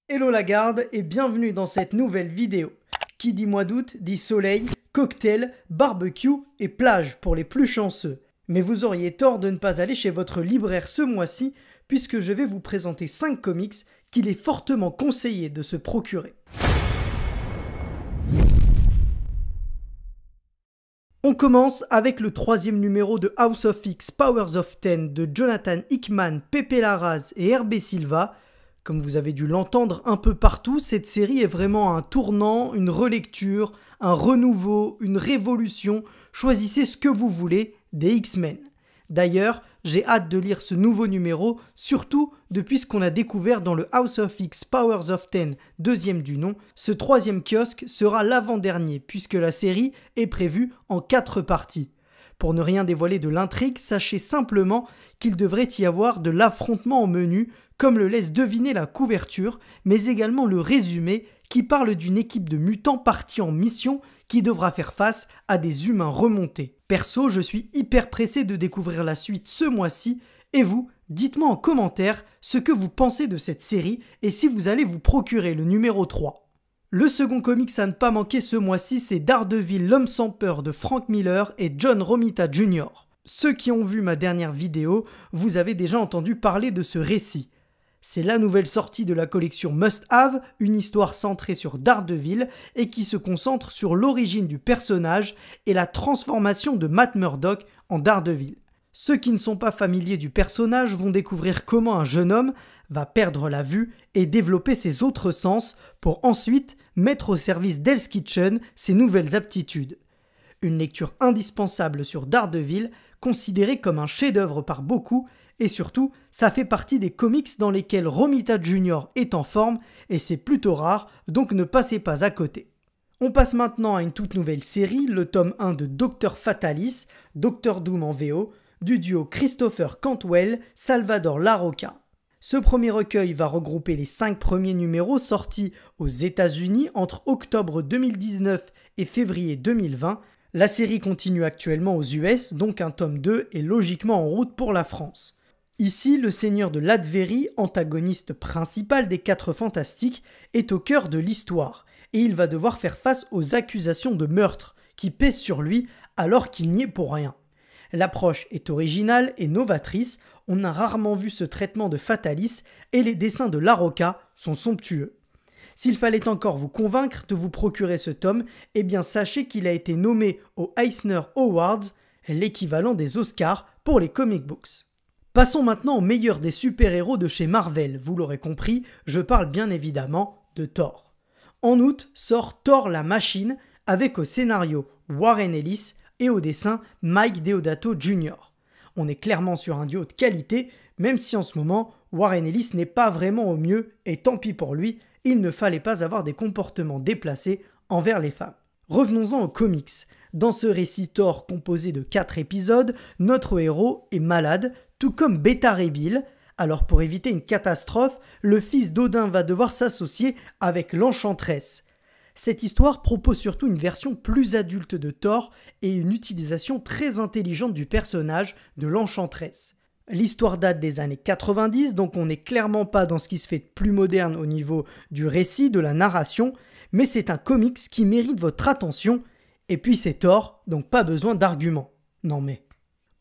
Hello la garde et bienvenue dans cette nouvelle vidéo. Qui dit mois d'août dit soleil, cocktail, barbecue et plage pour les plus chanceux. Mais vous auriez tort de ne pas aller chez votre libraire ce mois-ci puisque je vais vous présenter 5 comics qu'il est fortement conseillé de se procurer. On commence avec le 3e numéro de House of X Powers of Ten de Jonathan Hickman, Pepe Larraz et Hervé Silva. Comme vous avez dû l'entendre un peu partout, cette série est vraiment un tournant, une relecture, un renouveau, une révolution. Choisissez ce que vous voulez des X-Men. D'ailleurs, j'ai hâte de lire ce nouveau numéro, surtout depuis ce qu'on a découvert dans le House of X Powers of Ten, 2e du nom. Ce 3e kiosque sera l'avant-dernier, puisque la série est prévue en 4 parties. Pour ne rien dévoiler de l'intrigue, sachez simplement qu'il devrait y avoir de l'affrontement au menu, comme le laisse deviner la couverture, mais également le résumé qui parle d'une équipe de mutants partis en mission qui devra faire face à des humains remontés. Perso, je suis hyper pressé de découvrir la suite ce mois-ci, et vous, dites-moi en commentaire ce que vous pensez de cette série et si vous allez vous procurer le numéro 3. Le second comics à ne pas manquer ce mois-ci, c'est Daredevil, l'homme sans peur de Frank Miller et John Romita Jr. Ceux qui ont vu ma dernière vidéo, vous avez déjà entendu parler de ce récit. C'est la nouvelle sortie de la collection Must Have, une histoire centrée sur Daredevil et qui se concentre sur l'origine du personnage et la transformation de Matt Murdock en Daredevil. Ceux qui ne sont pas familiers du personnage vont découvrir comment un jeune homme va perdre la vue et développer ses autres sens pour ensuite mettre au service d'Hell's Kitchen ses nouvelles aptitudes. Une lecture indispensable sur Daredevil, considérée comme un chef-d'œuvre par beaucoup, et surtout, ça fait partie des comics dans lesquels Romita Jr. est en forme, et c'est plutôt rare, donc ne passez pas à côté. On passe maintenant à une toute nouvelle série, le tome 1 de Dr Fatalis, Dr Doom en VO, du duo Christopher Cantwell, Salvador Larroca. Ce premier recueil va regrouper les 5 premiers numéros sortis aux États-Unis entre octobre 2019 et février 2020. La série continue actuellement aux US, donc un tome 2 est logiquement en route pour la France. Ici, le seigneur de Latverie, antagoniste principal des 4 Fantastiques, est au cœur de l'histoire, et il va devoir faire face aux accusations de meurtre qui pèsent sur lui alors qu'il n'y est pour rien. L'approche est originale et novatrice, on a rarement vu ce traitement de Fatalis, et les dessins de Larroca sont somptueux. S'il fallait encore vous convaincre de vous procurer ce tome, eh bien sachez qu'il a été nommé aux Eisner Awards, l'équivalent des Oscars pour les comic books. Passons maintenant au meilleur des super-héros de chez Marvel. Vous l'aurez compris, je parle bien évidemment de Thor. En août sort Thor la machine avec au scénario Warren Ellis et au dessin Mike Deodato Jr. On est clairement sur un duo de qualité, même si en ce moment Warren Ellis n'est pas vraiment au mieux et tant pis pour lui, il ne fallait pas avoir des comportements déplacés envers les femmes. Revenons-en aux comics. Dans ce récit Thor composé de 4 épisodes, notre héros est malade, tout comme Beta Ray Bill. Alors pour éviter une catastrophe, le fils d'Odin va devoir s'associer avec l'Enchantresse. Cette histoire propose surtout une version plus adulte de Thor et une utilisation très intelligente du personnage de l'Enchantresse. L'histoire date des années 90, donc on n'est clairement pas dans ce qui se fait de plus moderne au niveau du récit, de la narration, mais c'est un comics qui mérite votre attention, et puis c'est Thor, donc pas besoin d'arguments. Non mais...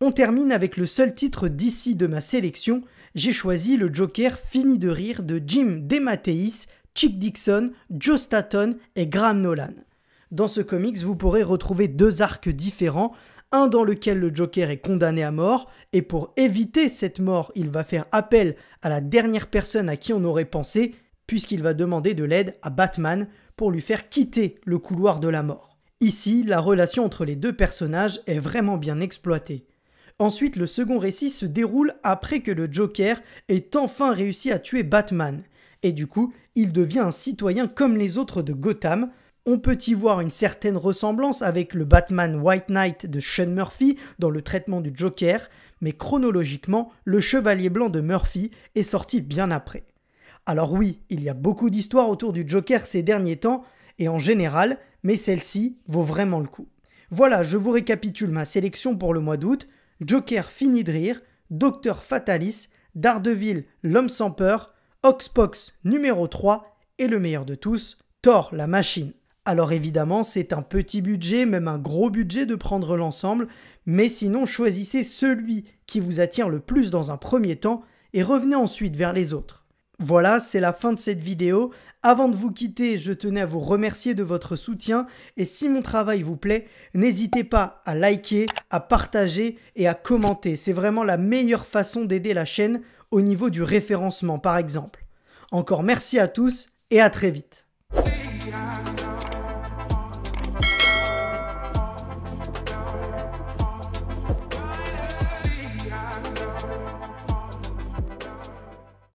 On termine avec le seul titre d'ici de ma sélection, j'ai choisi le Joker fini de rire de Jim DeMatteis, Chick Dixon, Joe Staton et Graham Nolan. Dans ce comics, vous pourrez retrouver 2 arcs différents, un dans lequel le Joker est condamné à mort, et pour éviter cette mort, il va faire appel à la dernière personne à qui on aurait pensé, puisqu'il va demander de l'aide à Batman pour lui faire quitter le couloir de la mort. Ici, la relation entre les 2 personnages est vraiment bien exploitée. Ensuite, le second récit se déroule après que le Joker ait enfin réussi à tuer Batman, et du coup, il devient un citoyen comme les autres de Gotham. On peut y voir une certaine ressemblance avec le Batman White Knight de Sean Murphy dans le traitement du Joker, mais chronologiquement, le Chevalier Blanc de Murphy est sorti bien après. Alors oui, il y a beaucoup d'histoires autour du Joker ces derniers temps, et en général, mais celle-ci vaut vraiment le coup. Voilà, je vous récapitule ma sélection pour le mois d'août. Joker fini de rire, Dr Fatalis, Daredevil l'homme sans peur, Oxpox numéro 3 et le meilleur de tous, Thor la machine. Alors évidemment, c'est un petit budget, même un gros budget de prendre l'ensemble, mais sinon choisissez celui qui vous attire le plus dans un premier temps et revenez ensuite vers les autres. Voilà, c'est la fin de cette vidéo. Avant de vous quitter, je tenais à vous remercier de votre soutien et si mon travail vous plaît, n'hésitez pas à liker, à partager et à commenter. C'est vraiment la meilleure façon d'aider la chaîne au niveau du référencement par exemple. Encore merci à tous et à très vite.